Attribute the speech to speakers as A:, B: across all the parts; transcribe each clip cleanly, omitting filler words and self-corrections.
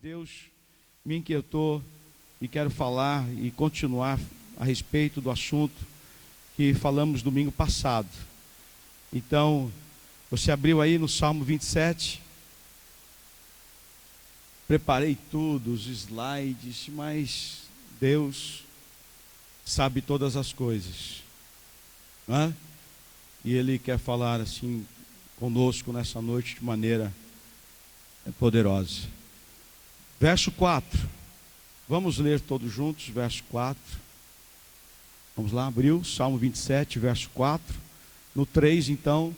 A: Deus me inquietou e quero falar e continuar a respeito do assunto que falamos domingo passado. Então, você abriu aí no Salmo 27. Preparei tudo, os slides, mas Deus sabe todas as coisas, não é? E Ele quer falar assim conosco nessa noite de maneira poderosa. Verso 4, vamos ler todos juntos, verso 4. Vamos lá, abriu, Salmo 27, verso 4. No 3, então,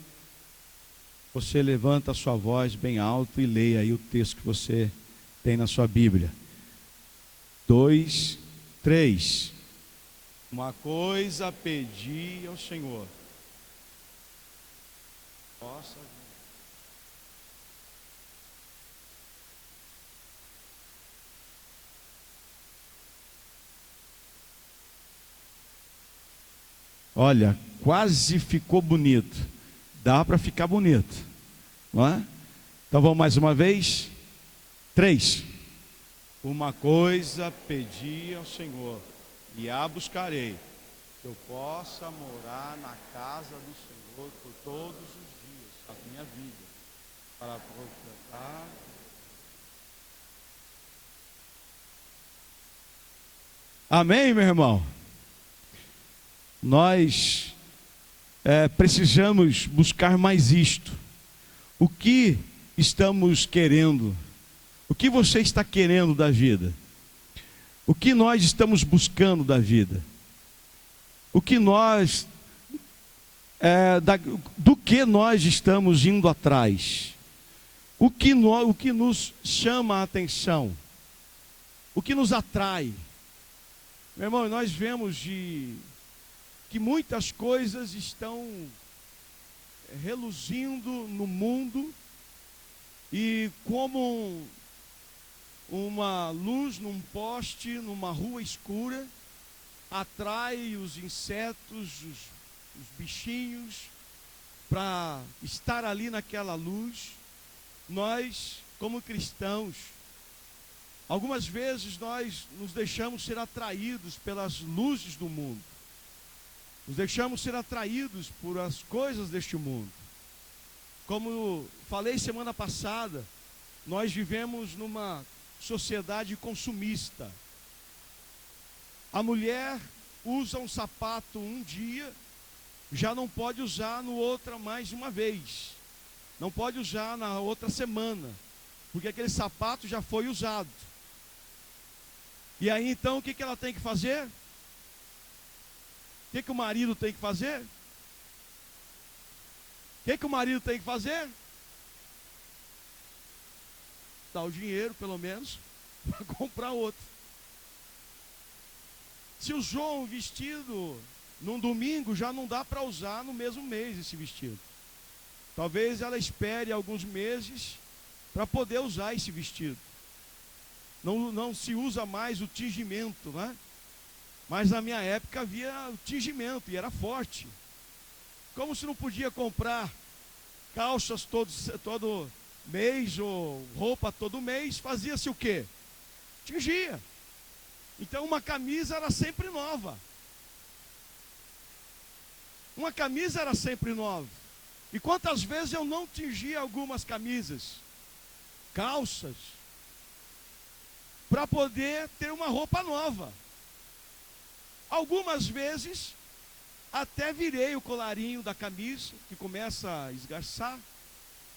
A: você levanta a sua voz bem alto e leia aí o texto que você tem na sua Bíblia. 2, 3. Uma coisa pedi ao Senhor. Nossa. Olha, quase ficou bonito. Dá para ficar bonito, não é? Então vamos mais uma vez. 3. Uma coisa pedi ao Senhor, e a buscarei, que eu possa morar na casa do Senhor por todos os dias da minha vida, para aproveitar. Amém, meu irmão? Nós precisamos buscar mais isto. O que estamos querendo? O que você está querendo da vida? O que nós estamos buscando da vida? O que nós, do que nós estamos indo atrás? O que nos chama a atenção? O que nos atrai? Meu irmão, nós vemos que muitas coisas estão reluzindo no mundo e como uma luz num poste, numa rua escura, atrai os insetos, os bichinhos, para estar ali naquela luz. Nós, como cristãos, algumas vezes nós nos deixamos ser atraídos pelas luzes do mundo. Nos deixamos ser atraídos por as coisas deste mundo. Como falei semana passada, nós vivemos numa sociedade consumista. A mulher usa um sapato um dia, já não pode usar no outro mais uma vez. Não pode usar na outra semana, porque aquele sapato já foi usado. E aí então o que ela tem que fazer? O que o marido tem que fazer? O que o marido tem que fazer? Dar o dinheiro, pelo menos, para comprar outro. Se usou um vestido num domingo, já não dá para usar no mesmo mês esse vestido. Talvez ela espere alguns meses para poder usar esse vestido. Não se usa mais o tingimento, né? Mas na minha época havia o tingimento e era forte. Como se não podia comprar calças todo mês ou roupa todo mês, fazia-se o quê? Tingia. Então uma camisa era sempre nova. Uma camisa era sempre nova. E quantas vezes eu não tingia algumas camisas, calças, para poder ter uma roupa nova. Algumas vezes até virei o colarinho da camisa, que começa a esgarçar,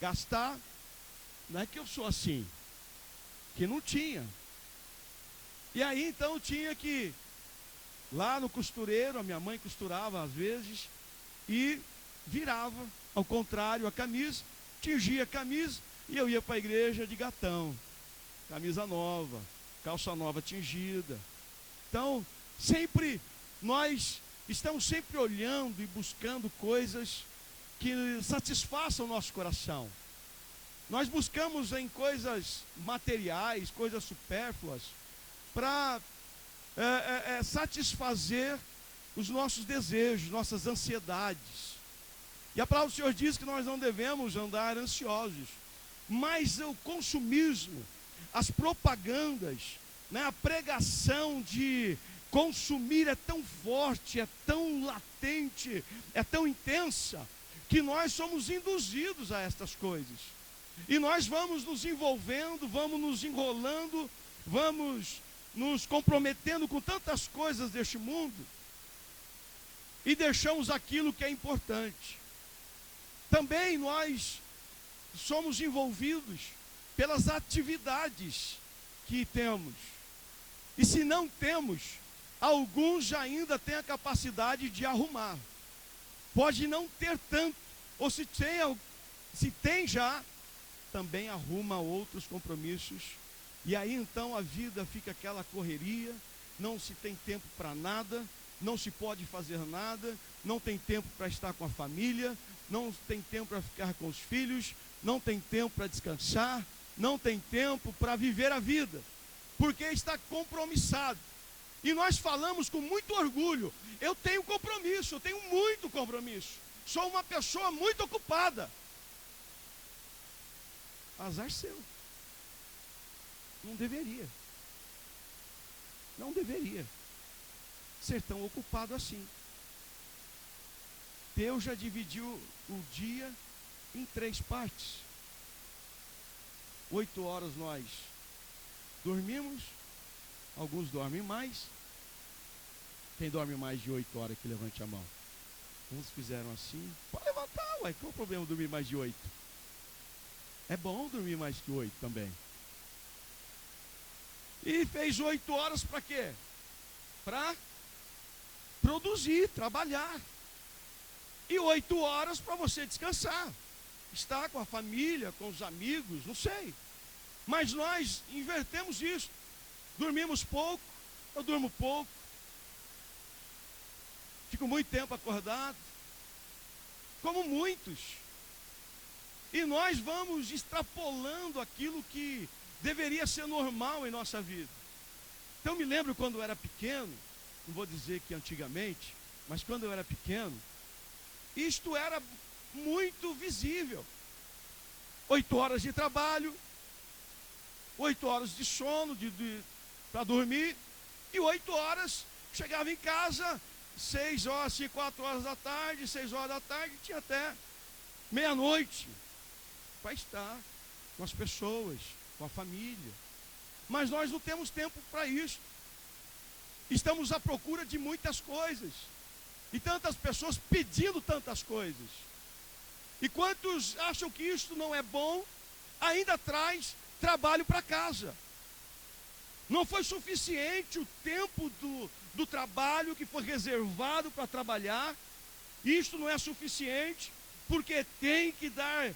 A: gastar. Não é que eu sou assim, que não tinha. E aí então tinha que, lá no costureiro, a minha mãe costurava às vezes, e virava ao contrário a camisa, tingia a camisa, e eu ia para a igreja de gatão, camisa nova, calça nova tingida. Então, sempre, nós estamos sempre olhando e buscando coisas que satisfaçam o nosso coração. Nós buscamos em coisas materiais, coisas supérfluas, para satisfazer os nossos desejos, nossas ansiedades. E a palavra do Senhor diz que nós não devemos andar ansiosos. Mas o consumismo, as propagandas, né, a pregação de consumir é tão forte, é tão latente, é tão intensa, que nós somos induzidos a estas coisas. E nós vamos nos envolvendo, vamos nos enrolando, vamos nos comprometendo com tantas coisas deste mundo, e deixamos aquilo que é importante. Também nós somos envolvidos pelas atividades que temos. E se não temos, alguns já ainda têm a capacidade de arrumar. Pode não ter tanto, ou se tem já, também arruma outros compromissos. E aí então a vida fica aquela correria, não se tem tempo para nada, não se pode fazer nada, não tem tempo para estar com a família, não tem tempo para ficar com os filhos, não tem tempo para descansar, não tem tempo para viver a vida, porque está compromissado. E nós falamos com muito orgulho: eu tenho compromisso, eu tenho muito compromisso, sou uma pessoa muito ocupada. Azar seu. Não deveria. Não deveria ser tão ocupado assim. Deus já dividiu o dia em 3 partes. 8 horas nós dormimos, alguns dormem mais. Quem dorme mais de 8 horas que levante a mão. Uns fizeram assim, pode levantar, ué, qual o problema de dormir mais de 8? É bom dormir mais que 8 também. E fez 8 horas para quê? Para produzir, trabalhar. E 8 horas para você descansar. Estar com a família, com os amigos, não sei. Mas nós invertemos isso. Dormimos pouco, eu durmo pouco. Fico muito tempo acordado. Como muitos. E nós vamos extrapolando aquilo que deveria ser normal em nossa vida. Então eu me lembro quando eu era pequeno, não vou dizer que antigamente, mas quando eu era pequeno, isto era muito visível. 8 horas de trabalho, 8 horas de sono para dormir, e 8 horas chegava em casa, 6 horas, 4 horas da tarde, 6 horas da tarde, tinha até meia-noite para estar com as pessoas, com a família. Mas nós não temos tempo para isso. Estamos à procura de muitas coisas. E tantas pessoas pedindo tantas coisas. E quantos acham que isto não é bom, ainda traz trabalho para casa. Não foi suficiente o tempo do trabalho que foi reservado para trabalhar. Isto não é suficiente, porque tem que dar...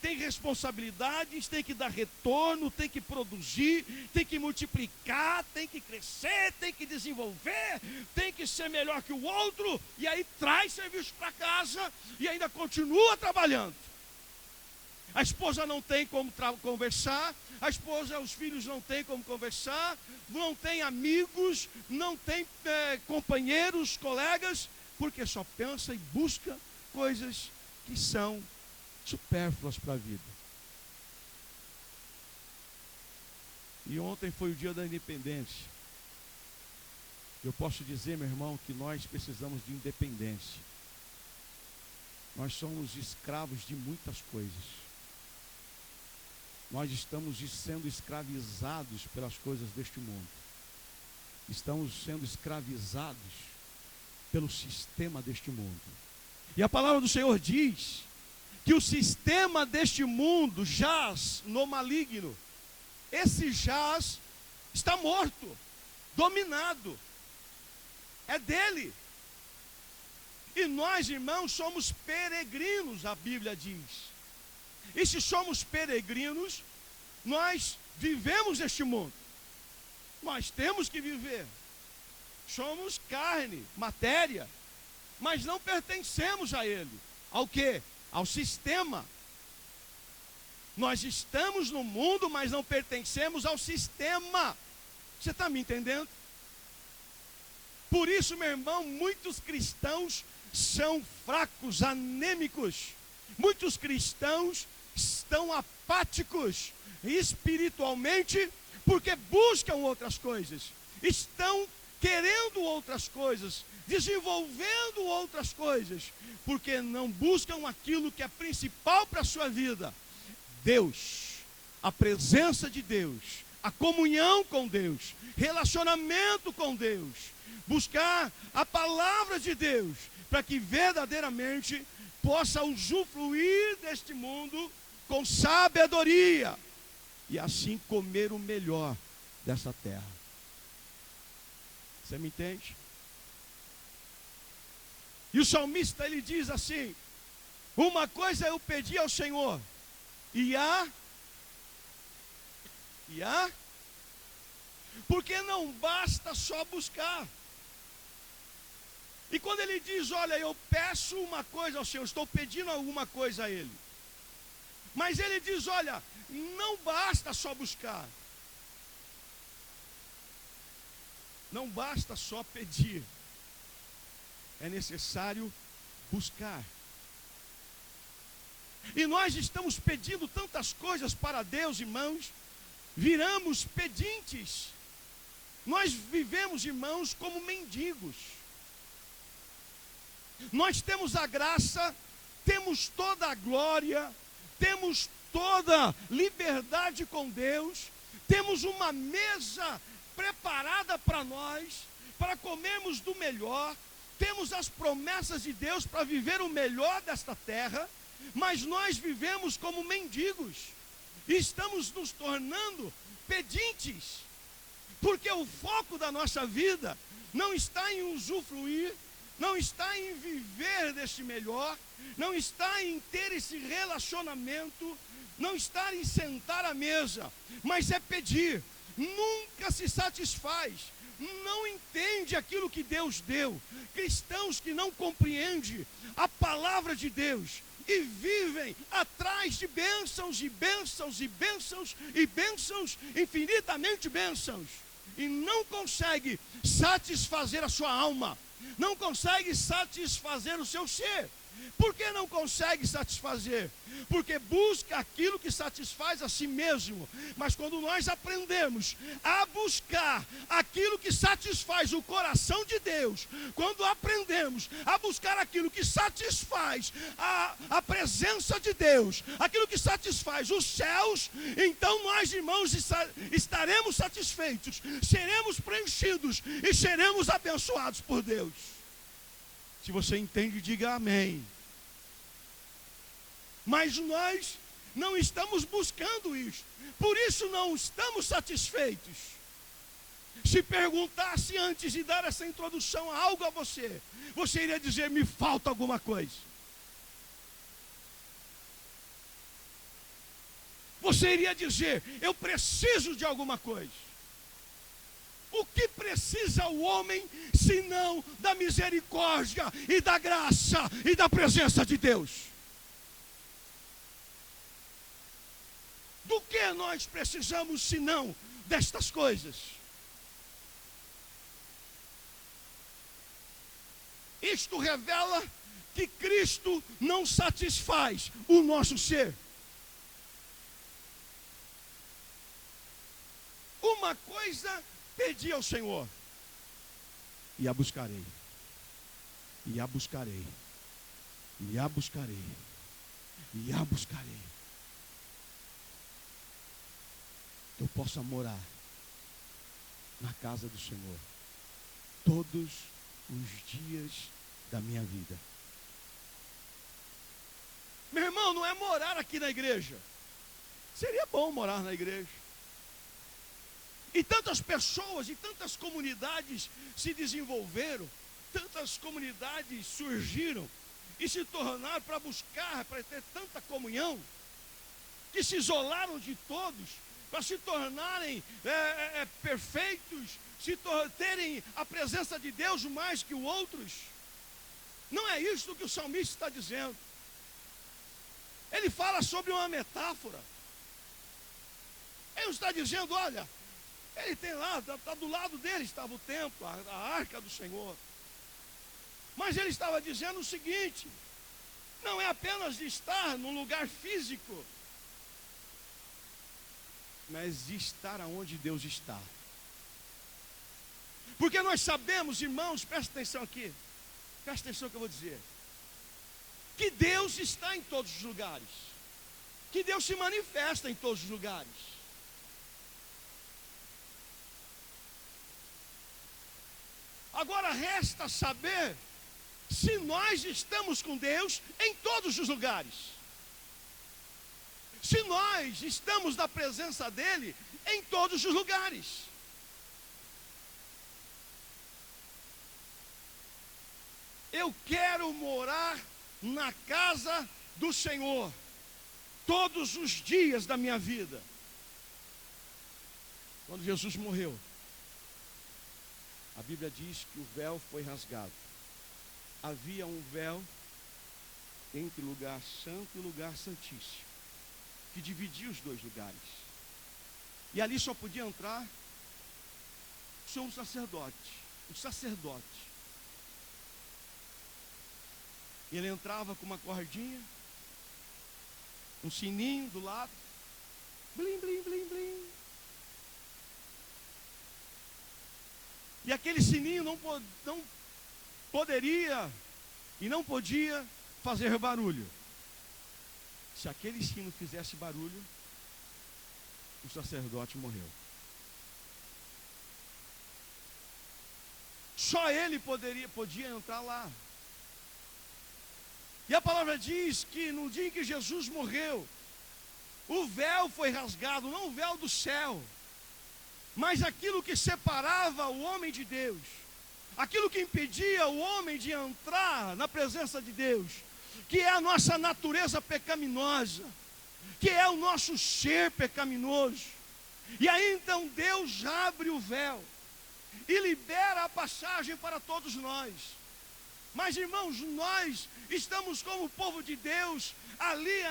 A: tem responsabilidades, tem que dar retorno, tem que produzir, tem que multiplicar, tem que crescer, tem que desenvolver, tem que ser melhor que o outro, e aí traz serviço para casa e ainda continua trabalhando. A esposa não tem como conversar, a esposa, os filhos não têm como conversar, não tem amigos, não tem companheiros, colegas, porque só pensa e busca coisas que são supérfluas para a vida. E ontem foi o dia da independência. Eu posso dizer, meu irmão, que nós precisamos de independência. Nós somos escravos de muitas coisas. Nós estamos sendo escravizados pelas coisas deste mundo. Estamos sendo escravizados pelo sistema deste mundo. E a palavra do Senhor diz que o sistema deste mundo jaz no maligno. Esse jaz está morto, dominado. É dele. E nós, irmãos, somos peregrinos, a Bíblia diz. E se somos peregrinos, nós vivemos neste mundo. Nós temos que viver. Somos carne, matéria, mas não pertencemos a ele. Ao quê? Ao sistema. Nós estamos no mundo, mas não pertencemos ao sistema. Você está me entendendo? Por isso, meu irmão, muitos cristãos são fracos, anêmicos. Muitos cristãos estão apáticos, espiritualmente porque buscam outras coisas, estão querendo outras coisas, desenvolvendo outras coisas, porque não buscam aquilo que é principal para a sua vida: Deus, a presença de Deus, a comunhão com Deus, relacionamento com Deus, buscar a palavra de Deus, para que verdadeiramente possa usufruir deste mundo com sabedoria, e assim comer o melhor dessa terra. Você me entende? E o salmista, ele diz assim: uma coisa eu pedi ao Senhor, porque não basta só buscar. E quando ele diz: olha, eu peço uma coisa ao Senhor, estou pedindo alguma coisa a Ele, mas ele diz: olha, não basta só buscar, não basta só pedir, é necessário buscar. E nós estamos pedindo tantas coisas para Deus, irmãos, viramos pedintes. Nós vivemos, irmãos, como mendigos. Nós temos a graça, temos toda a glória, temos toda liberdade com Deus, temos uma mesa preparada para nós, para comermos do melhor, temos as promessas de Deus para viver o melhor desta terra, mas nós vivemos como mendigos, e estamos nos tornando pedintes, porque o foco da nossa vida não está em usufruir, não está em viver deste melhor, não está em ter esse relacionamento, não está em sentar à mesa, mas é pedir. Nunca se satisfaz, não entende aquilo que Deus deu. Cristãos que não compreendem a palavra de Deus e vivem atrás de bênçãos e bênçãos e bênçãos e bênçãos, infinitamente bênçãos, e não consegue satisfazer a sua alma, não consegue satisfazer o seu ser. Por que não consegue satisfazer? Porque busca aquilo que satisfaz a si mesmo. Mas quando nós aprendemos a buscar aquilo que satisfaz o coração de Deus, quando aprendemos a buscar aquilo que satisfaz a presença de Deus, aquilo que satisfaz os céus, então nós, irmãos, estaremos satisfeitos, seremos preenchidos e seremos abençoados por Deus. Se você entende, diga amém. Mas nós não estamos buscando isso, por isso não estamos satisfeitos. Se perguntasse antes de dar essa introdução a algo a você, você iria dizer: me falta alguma coisa. Você iria dizer: eu preciso de alguma coisa. O que precisa o homem, senão da misericórdia e da graça e da presença de Deus? Do que nós precisamos, senão destas coisas? Isto revela que Cristo não satisfaz o nosso ser. Uma coisa pedi ao Senhor, e a buscarei, e a buscarei, e a buscarei, e a buscarei. Que eu possa morar na casa do Senhor todos os dias da minha vida. Meu irmão, não é morar aqui na igreja. Seria bom morar na igreja. E tantas pessoas e tantas comunidades se desenvolveram, tantas comunidades surgiram e se tornaram para buscar, para ter tanta comunhão, que se isolaram de todos, para se tornarem perfeitos, terem a presença de Deus mais que os outros. Não é isso que o salmista está dizendo. Ele fala sobre uma metáfora. Ele está dizendo: olha, ele tem lá, está do lado dele estava o templo, a arca do Senhor. Mas ele estava dizendo o seguinte: não é apenas de estar num lugar físico, mas estar aonde Deus está. Porque nós sabemos, irmãos, presta atenção aqui, presta atenção no que eu vou dizer, que Deus está em todos os lugares, que Deus se manifesta em todos os lugares. Agora resta saber se nós estamos com Deus em todos os lugares, se nós estamos na presença dEle em todos os lugares. Eu quero morar na casa do Senhor todos os dias da minha vida. Quando Jesus morreu, a Bíblia diz que o véu foi rasgado. Havia um véu entre o lugar santo e o lugar santíssimo, que dividia os dois lugares. E ali só podia entrar o sumo sacerdote, o sacerdote. E ele entrava com uma cordinha, um sininho do lado, blim, blim, blim, blim. E aquele sininho não poderia e não podia fazer barulho. Se aquele sino fizesse barulho, o sacerdote morreu. Só ele podia entrar lá. E a palavra diz que no dia em que Jesus morreu, o véu foi rasgado, não o véu do céu, mas aquilo que separava o homem de Deus, aquilo que impedia o homem de entrar na presença de Deus, que é a nossa natureza pecaminosa, que é o nosso ser pecaminoso. E aí então Deus abre o véu e libera a passagem para todos nós. Mas irmãos, nós estamos como o povo de Deus, ali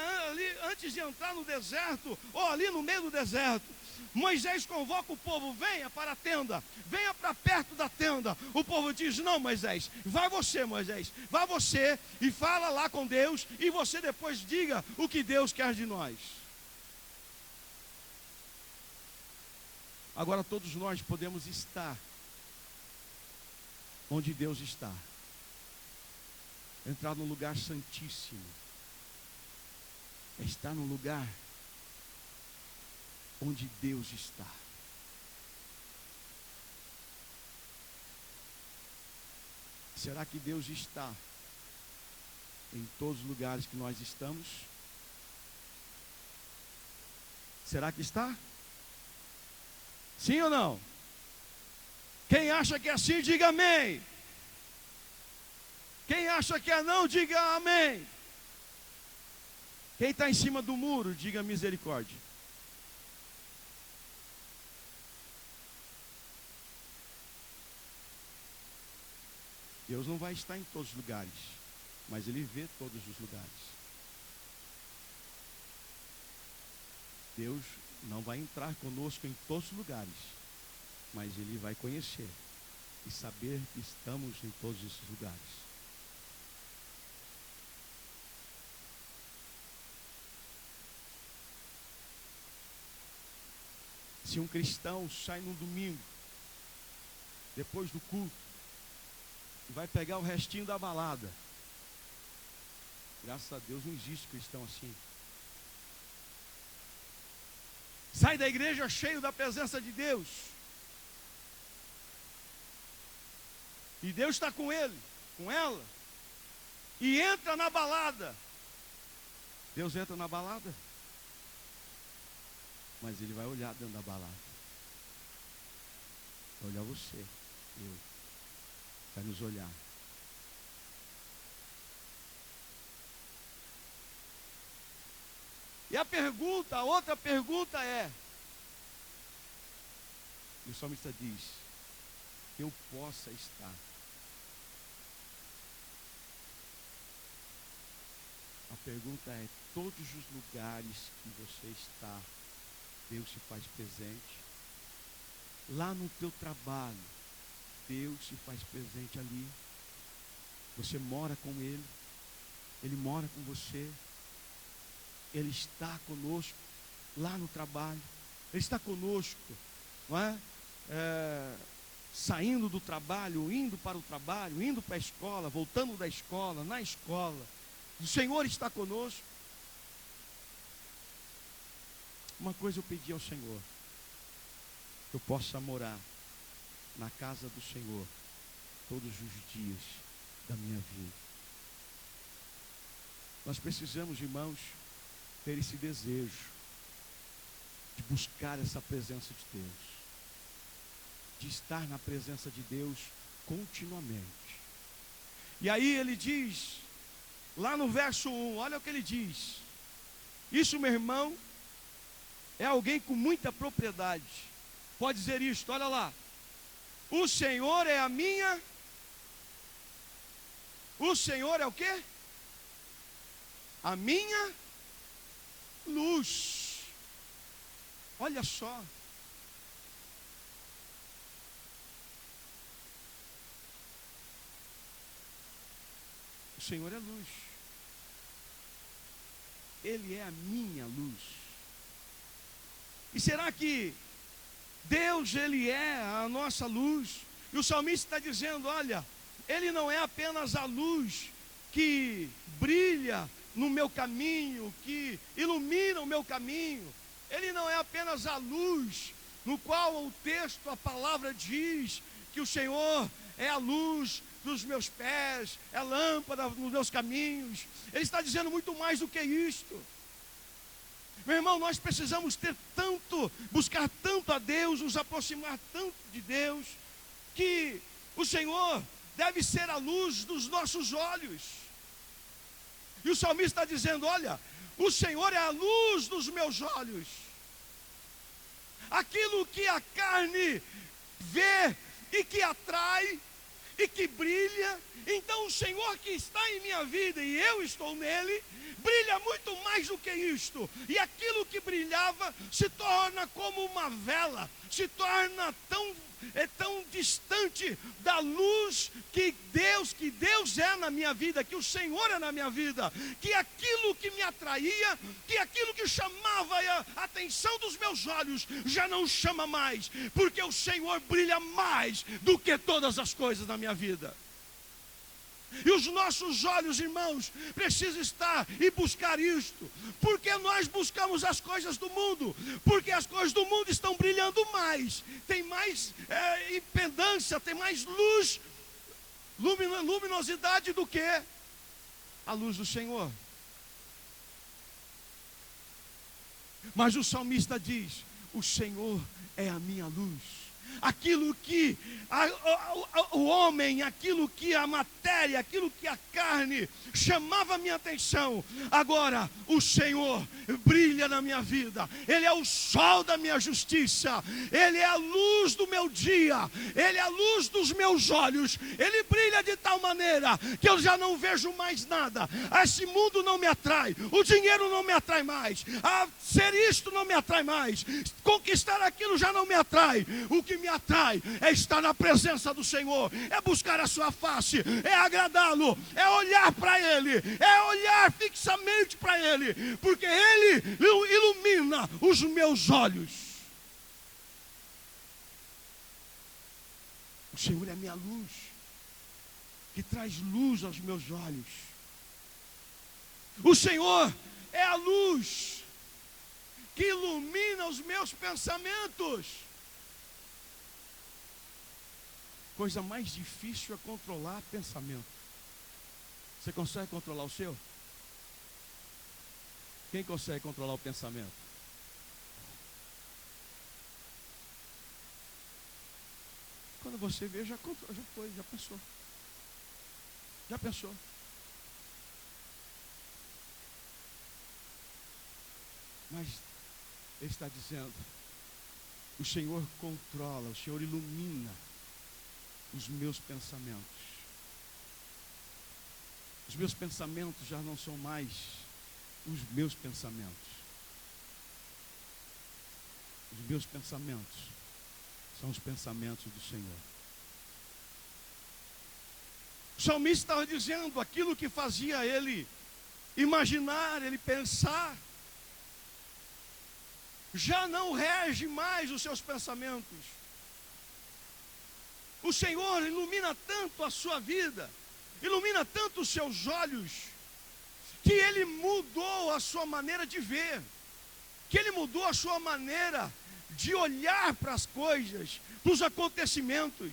A: antes de entrar no deserto, ou ali no meio do deserto. Moisés convoca o povo, venha para a tenda, venha para perto da tenda. O povo diz, não Moisés, vai você Moisés, vai você e fala lá com Deus, e você depois diga o que Deus quer de nós. Agora todos nós podemos estar onde Deus está. Entrar no lugar santíssimo é estar no lugar onde Deus está. Será que Deus está em todos os lugares que nós estamos? Será que está? Sim ou não? Quem acha que é assim, diga amém. Quem acha que é não, diga amém. Quem está em cima do muro, diga misericórdia. Deus não vai estar em todos os lugares, mas Ele vê todos os lugares. Deus não vai entrar conosco em todos os lugares, mas Ele vai conhecer e saber que estamos em todos esses lugares. Se um cristão sai num domingo, depois do culto, e vai pegar o restinho da balada, graças a Deus não existe cristão assim. Sai da igreja cheio da presença de Deus, e Deus está com ele, com ela, e entra na balada. Deus entra na balada, mas Ele vai olhar dentro da balada, vai olhar você, eu, vai nos olhar. E a outra pergunta é, e o salmista diz, que eu possa estar. A pergunta é, todos os lugares que você está, Deus se faz presente. Lá no teu trabalho, Deus se faz presente ali. Você mora com Ele, Ele mora com você, Ele está conosco lá no trabalho, Ele está conosco, não é? Saindo do trabalho, indo para o trabalho, indo para a escola, voltando da escola, na escola. O Senhor está conosco. Uma coisa eu pedi ao Senhor: que eu possa morar na casa do Senhor todos os dias da minha vida. Nós precisamos, irmãos, ter esse desejo de buscar essa presença de Deus, de estar na presença de Deus continuamente. E aí ele diz, lá no verso 1, olha o que ele diz. Isso, meu irmão, é alguém com muita propriedade. Pode dizer isto, olha lá. O Senhor é a minha... O Senhor é o quê? A minha luz. Olha só. O Senhor é luz. Ele é a minha luz. E será que Deus, Ele é a nossa luz? E o salmista está dizendo, olha, Ele não é apenas a luz que brilha no meu caminho, que ilumina o meu caminho. Ele não é apenas a luz no qual o texto, a palavra diz que o Senhor é a luz dos meus pés, é a lâmpada nos meus caminhos. Ele está dizendo muito mais do que isto. Meu irmão, nós precisamos buscar tanto a Deus, nos aproximar tanto de Deus, que o Senhor deve ser a luz dos nossos olhos. E o salmista está dizendo, olha, o Senhor é a luz dos meus olhos. Aquilo que a carne vê e que atrai e que brilha, então o Senhor que está em minha vida e eu estou nele, brilha muito mais do que isto. E aquilo que brilhava se torna como uma vela, se torna tão distante da luz que Deus é na minha vida, que o Senhor é na minha vida, que aquilo que me atraía, que aquilo que chamava a atenção dos meus olhos, já não chama mais, porque o Senhor brilha mais do que todas as coisas na minha vida. E os nossos olhos, irmãos, precisam estar e buscar isto. Porque nós buscamos as coisas do mundo? Porque as coisas do mundo estão brilhando mais. Tem mais impedância, tem mais luz, luminosidade do que a luz do Senhor. Mas o salmista diz, o Senhor é a minha luz. Aquilo que o homem, aquilo que a matéria, aquilo que a carne chamava a minha atenção, agora o Senhor brilha na minha vida. Ele é o sol da minha justiça, Ele é a luz do meu dia, Ele é a luz dos meus olhos. Ele brilha de tal maneira que eu já não vejo mais nada. Esse mundo não me atrai, o dinheiro não me atrai mais, ser isto não me atrai mais, conquistar aquilo já não me atrai. O que me atrai é estar na presença do Senhor, é buscar a sua face, é agradá-lo, é olhar para Ele, é olhar fixamente para Ele, porque Ele ilumina os meus olhos. O Senhor é a minha luz, que traz luz aos meus olhos. O Senhor é a luz que ilumina os meus pensamentos. Coisa mais difícil é controlar pensamento. Você consegue controlar o seu? Quem consegue controlar o pensamento? Quando você vê, já foi, já pensou. Já pensou. Mas Ele está dizendo, o Senhor controla, o Senhor ilumina os meus pensamentos. Os meus pensamentos já não são mais os meus pensamentos. Os meus pensamentos são os pensamentos do Senhor. O salmista estava dizendo aquilo que fazia ele imaginar, ele pensar. já não rege mais os seus pensamentos. O Senhor ilumina tanto a sua vida, ilumina tanto os seus olhos, que Ele mudou a sua maneira de ver, que Ele mudou a sua maneira de olhar para as coisas, para os acontecimentos.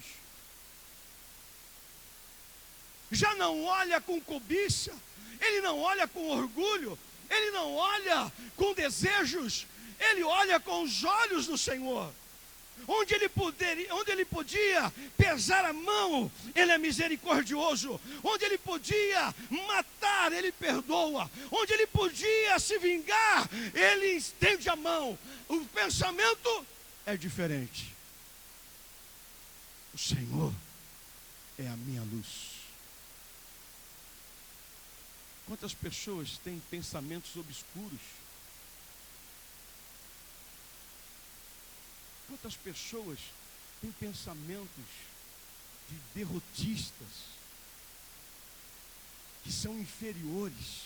A: Já não olha com cobiça, Ele não olha com orgulho, Ele não olha com desejos, Ele olha com os olhos do Senhor. Onde ele podia pesar a mão, Ele é misericordioso. Onde Ele podia matar, Ele perdoa. Onde Ele podia se vingar, Ele estende a mão. O pensamento é diferente. O Senhor é a minha luz. Quantas pessoas têm pensamentos obscuros? Quantas pessoas têm pensamentos de derrotistas, que são inferiores,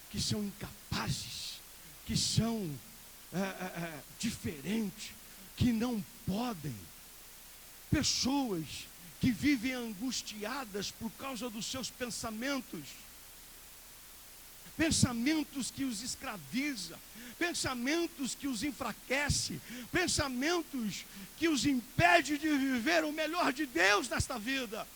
A: que são incapazes, que são diferentes, que não podem. Pessoas que vivem angustiadas por causa dos seus pensamentos. Pensamentos que os escraviza, pensamentos que os enfraquece, pensamentos que os impede de viver o melhor de Deus nesta vida.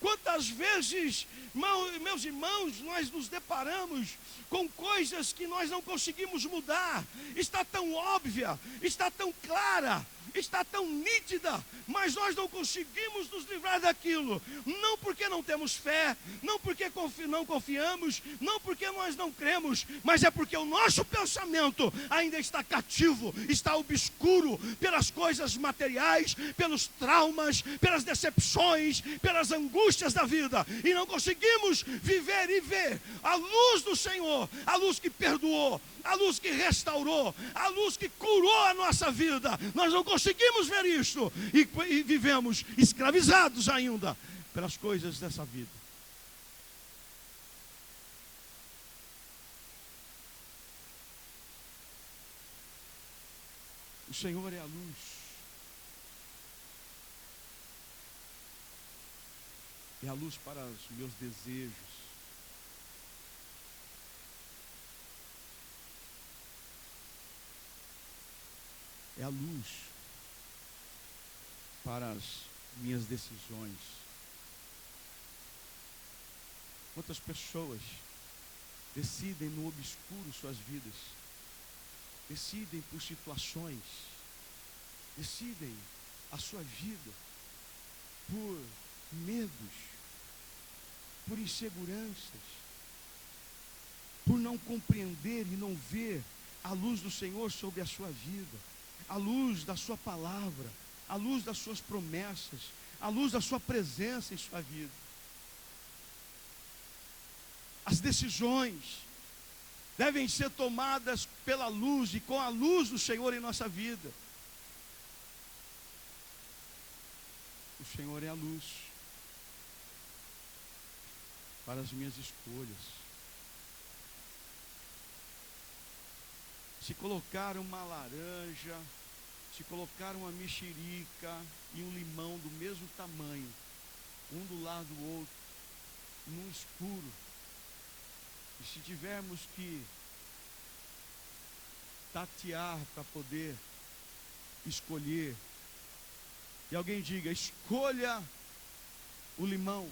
A: Quantas vezes, meus irmãos, nós nos deparamos com coisas que nós não conseguimos mudar, está tão óbvia, está tão clara, está tão nítida, mas nós não conseguimos nos livrar daquilo, não porque não temos fé, não porque não confiamos, não porque nós não cremos, mas é porque o nosso pensamento ainda está cativo, está obscuro pelas coisas materiais, pelos traumas, pelas decepções, pelas angústias da vida, e não conseguimos viver e ver a luz do Senhor, a luz que perdoou, a luz que restaurou, a luz que curou a nossa vida. Nós não conseguimos ver isso e vivemos escravizados ainda pelas coisas dessa vida. O Senhor é a luz. É a luz para os meus desejos. É a luz para as minhas decisões. Quantas pessoas decidem no obscuro suas vidas, decidem por situações, decidem a sua vida por medos, por inseguranças, por não compreender e não ver a luz do Senhor sobre a sua vida, a luz da sua palavra, a luz das suas promessas, a luz da sua presença em sua vida. As decisões devem ser tomadas pela luz e com a luz do Senhor em nossa vida. O Senhor é a luz para as minhas escolhas. Se colocar uma laranja, se colocar uma mexerica e um limão do mesmo tamanho, um do lado do outro, no escuro, e se tivermos que tatear para poder escolher, e alguém diga, escolha o limão.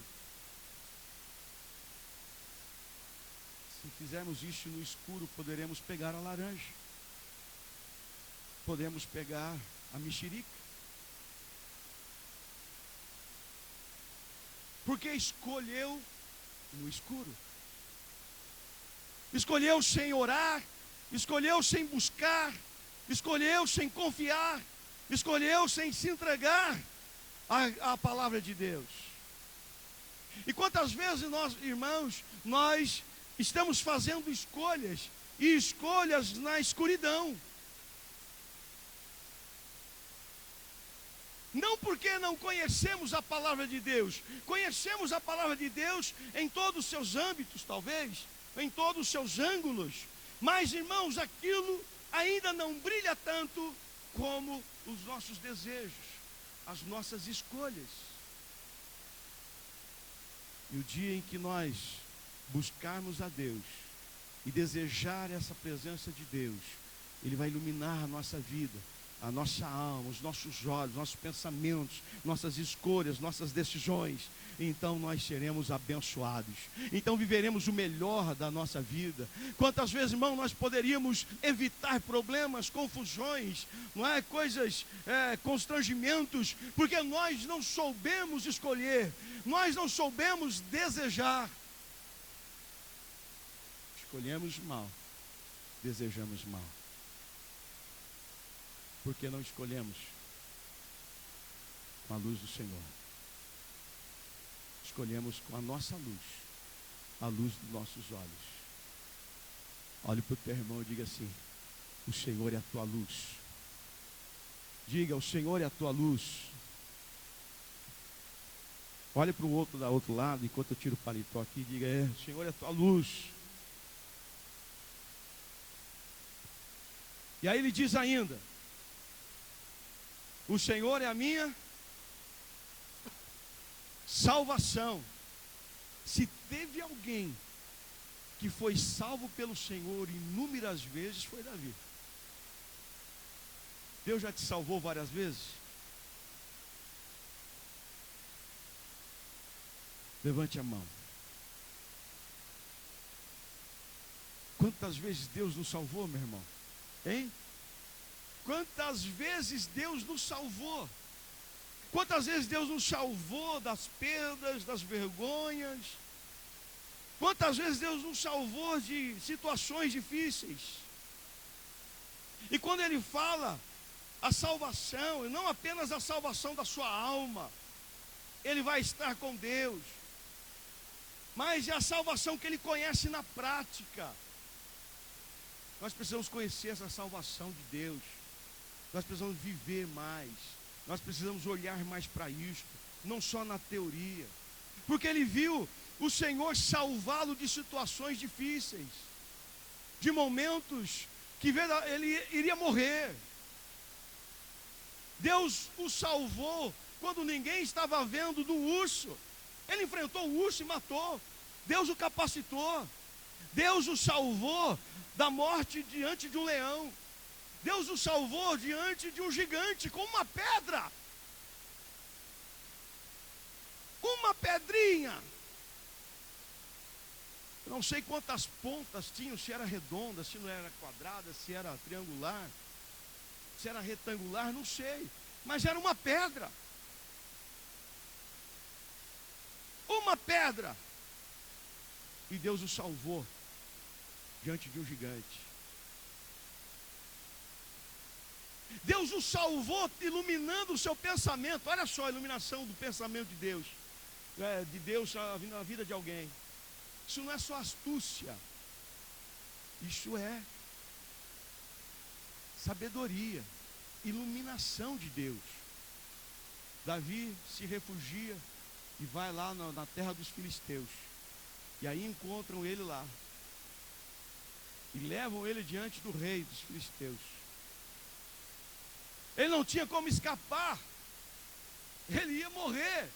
A: Se fizermos isso no escuro, poderemos pegar a laranja. Podemos pegar a mexerica. Porque escolheu no escuro. Escolheu sem orar, escolheu sem buscar, escolheu sem confiar, escolheu sem se entregar à palavra de Deus. E quantas vezes nós, irmãos, nós estamos fazendo escolhas, e escolhas na escuridão. Não porque não conhecemos a palavra de Deus, conhecemos a palavra de Deus em todos os seus âmbitos, talvez, em todos os seus ângulos, mas, irmãos, aquilo ainda não brilha tanto como os nossos desejos, as nossas escolhas. E o dia em que nós buscarmos a Deus e desejar essa presença de Deus, Ele vai iluminar a nossa vida, a nossa alma, os nossos olhos, nossos pensamentos, nossas escolhas, nossas decisões. Então nós seremos abençoados. Então viveremos o melhor da nossa vida. Quantas vezes, irmão, nós poderíamos evitar problemas, confusões, não é? Coisas, constrangimentos, porque nós não soubemos escolher, nós não soubemos desejar. Escolhemos mal, desejamos mal. Porque não escolhemos com a luz do Senhor. Escolhemos com a nossa luz, a luz dos nossos olhos. Olhe para o teu irmão e diga assim: o Senhor é a tua luz. Diga: o Senhor é a tua luz. Olhe para o outro da outro lado, enquanto eu tiro o paletó aqui, diga: o Senhor é a tua luz. E aí ele diz ainda: o Senhor é a minha salvação. Se teve alguém que foi salvo pelo Senhor inúmeras vezes, foi Davi. Deus já te salvou várias vezes? Levante a mão. Quantas vezes Deus nos salvou, meu irmão? Hein? Quantas vezes Deus nos salvou? Quantas vezes Deus nos salvou das perdas, das vergonhas? Quantas vezes Deus nos salvou de situações difíceis? E quando Ele fala a salvação, e não apenas a salvação da sua alma, ele vai estar com Deus, mas é a salvação que ele conhece na prática. Nós precisamos conhecer essa salvação de Deus. Nós precisamos viver mais. Nós precisamos olhar mais para isto, não só na teoria. Porque ele viu o Senhor salvá-lo de situações difíceis, de momentos que ele iria morrer. Deus o salvou quando ninguém estava vendo do urso. Ele enfrentou o urso e matou. Deus o capacitou. Deus o salvou da morte diante de um leão. Deus o salvou diante de um gigante com uma pedra. Uma pedrinha. Eu não sei quantas pontas tinham, se era redonda, se não era quadrada, se era triangular, se era retangular, não sei. Mas era uma pedra. Uma pedra. E Deus o salvou diante de um gigante. Deus o salvou iluminando o seu pensamento. Olha só a iluminação do pensamento de Deus. De Deus na vida de alguém. Isso não é só astúcia. Isso é sabedoria, iluminação de Deus. Davi se refugia e vai lá na terra dos filisteus. E aí encontram ele lá. E levam ele diante do rei dos filisteus. Ele não tinha como escapar. Ele ia morrer.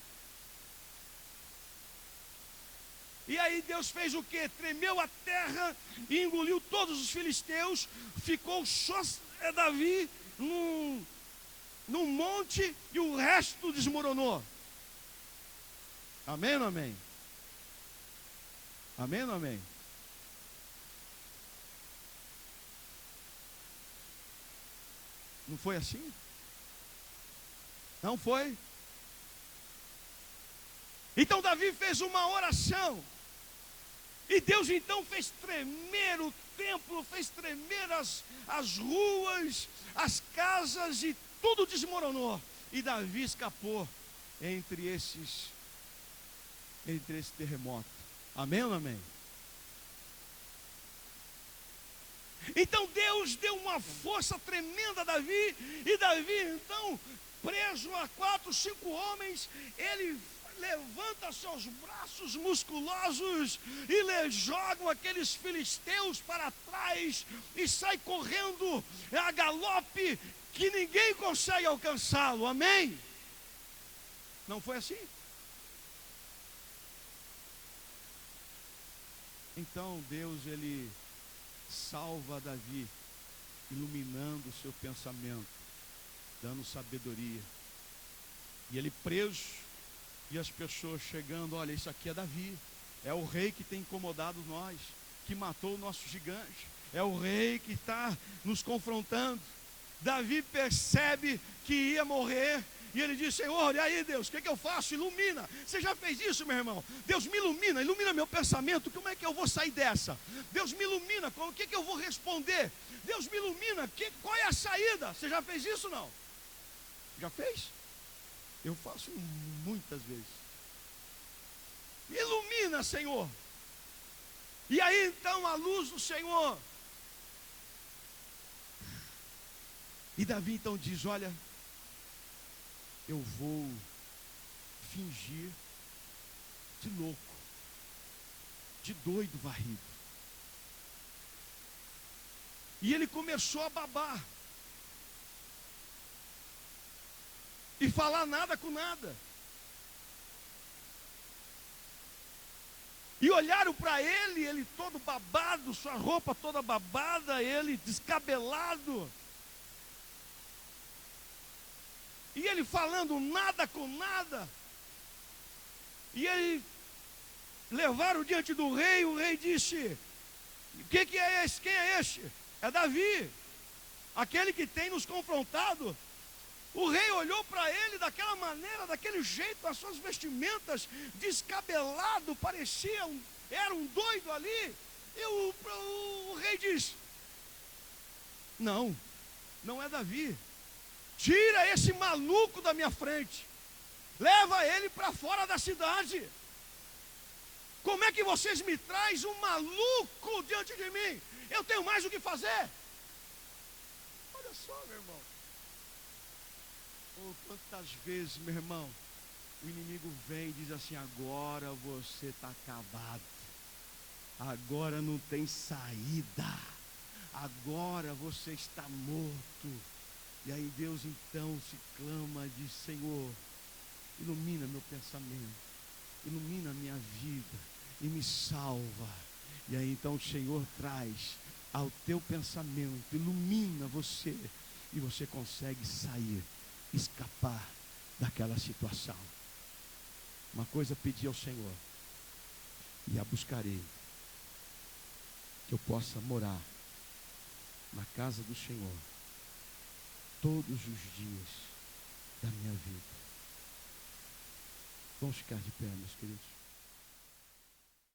A: E aí Deus fez o quê? Tremeu a terra e engoliu todos os filisteus. Ficou só Davi num monte e o resto desmoronou. Amém ou não amém? Amém ou não amém? Não foi assim? Não foi? Então Davi fez uma oração. E Deus então fez tremer o templo, fez tremer as ruas, as casas, e tudo desmoronou. E Davi escapou entre esse terremoto. Amém ou não amém? Então Deus deu uma força tremenda a Davi. E Davi então, preso a 4, 5 homens, ele levanta seus braços musculosos e lhe jogam aqueles filisteus para trás e sai correndo a galope que ninguém consegue alcançá-lo. Amém? Não foi assim? Então Deus, ele salva Davi, iluminando o seu pensamento, dando sabedoria. E ele preso, e as pessoas chegando: olha, isso aqui é Davi, é o rei que tem incomodado nós, que matou o nosso gigante, é o rei que está nos confrontando. Davi percebe que ia morrer, e ele diz: Senhor, e aí Deus, o que eu faço? Ilumina. Você já fez isso, meu irmão? Deus me ilumina, ilumina meu pensamento. Como é que eu vou sair dessa? Deus me ilumina, o que eu vou responder? Deus me ilumina, qual é a saída? Você já fez isso ou não? Já fez? Eu faço muitas vezes. Ilumina, Senhor. E aí então a luz do Senhor. E Davi então diz: olha, eu vou fingir de louco, de doido varrido. E ele começou a babar e falar nada com nada. E olharam para ele, ele todo babado, sua roupa toda babada, ele descabelado. E ele falando nada com nada. E ele levaram diante do rei. O rei disse: o que é esse? Quem é este? É Davi, aquele que tem nos confrontado. O rei olhou para ele daquela maneira, daquele jeito, as suas vestimentas, descabelado, parecia era um doido ali. E o rei diz: não, não é Davi. Tira esse maluco da minha frente, leva ele para fora da cidade. Como é que vocês me trazem um maluco diante de mim? Eu tenho mais o que fazer. Olha só, meu irmão. Oh, quantas vezes, meu irmão, o inimigo vem e diz assim: agora você está acabado, agora não tem saída, agora você está morto. E aí Deus então se clama, diz: Senhor, ilumina meu pensamento, ilumina a minha vida e me salva. E aí então o Senhor traz ao teu pensamento, ilumina você, e você consegue sair, escapar daquela situação. Uma coisa pedi ao Senhor: e a buscarei, que eu possa morar na casa do Senhor todos os dias da minha vida. Vamos ficar de pé, meus queridos.